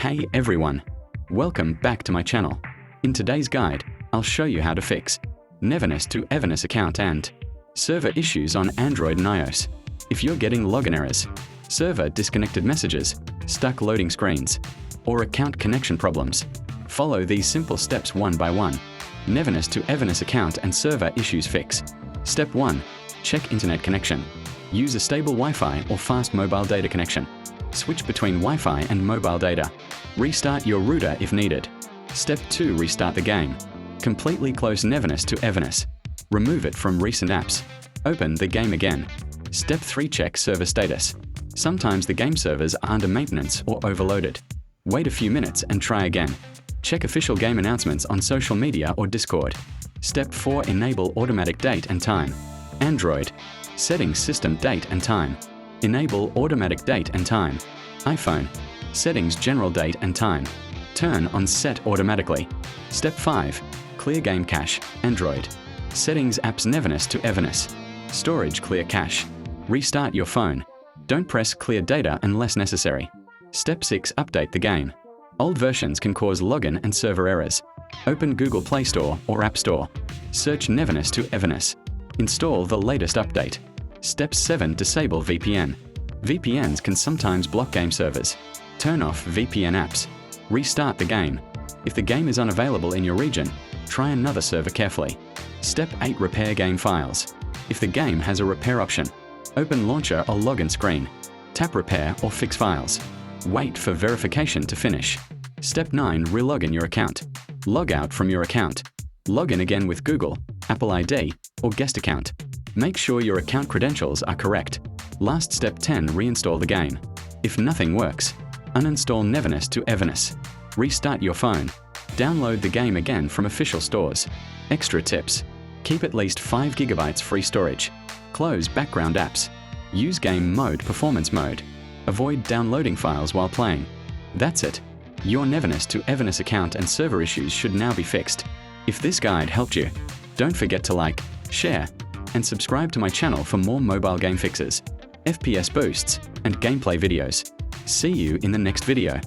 Hey everyone! Welcome back to my channel. In today's guide, I'll show you how to fix Neverness to Everness account and server issues on Android and iOS. If you're getting login errors, server disconnected messages, stuck loading screens, or account connection problems, follow these simple steps one by one. Neverness to Everness account and server issues fix. Step 1. Check internet connection. Use a stable Wi-Fi or fast mobile data connection. Switch between Wi-Fi and mobile data. Restart your router if needed. Step 2. Restart the game. Completely close Neverness to Everness. Remove it from recent apps. Open the game again. Step 3. Check server status. Sometimes the game servers are under maintenance or overloaded. Wait a few minutes and try again. Check official game announcements on social media or Discord. Step 4. Enable automatic date and time. Android. Settings system date and time. Enable automatic date and time. iPhone. Settings general date and time. Turn on set automatically. Step 5. Clear game cache. Android. Settings apps Neverness to Everness. Storage clear cache. Restart your phone. Don't press clear data unless necessary. Step 6. Update the game. Old versions can cause login and server errors. Open Google Play Store or App Store. Search Neverness to Everness. Install the latest update. Step 7. Disable VPN. VPNs can sometimes block game servers. Turn off VPN apps. Restart the game. If the game is unavailable in your region, try another server carefully. Step 8. Repair game files. If the game has a repair option, open Launcher or Login screen. Tap Repair or Fix Files. Wait for verification to finish. Step 9. Relogin your account. Log out from your account. Log in again with Google, Apple ID, or guest account. Make sure your account credentials are correct. Last step 10. Reinstall the game. If nothing works, uninstall Neverness to Everness. Restart your phone. Download the game again from official stores. Extra tips. Keep at least 5 GB free storage. Close background apps. Use game mode performance mode. Avoid downloading files while playing. That's it. Your Neverness to Everness account and server issues should now be fixed. If this guide helped you, don't forget to like, share, and subscribe to my channel for more mobile game fixes, FPS boosts, and gameplay videos. See you in the next video.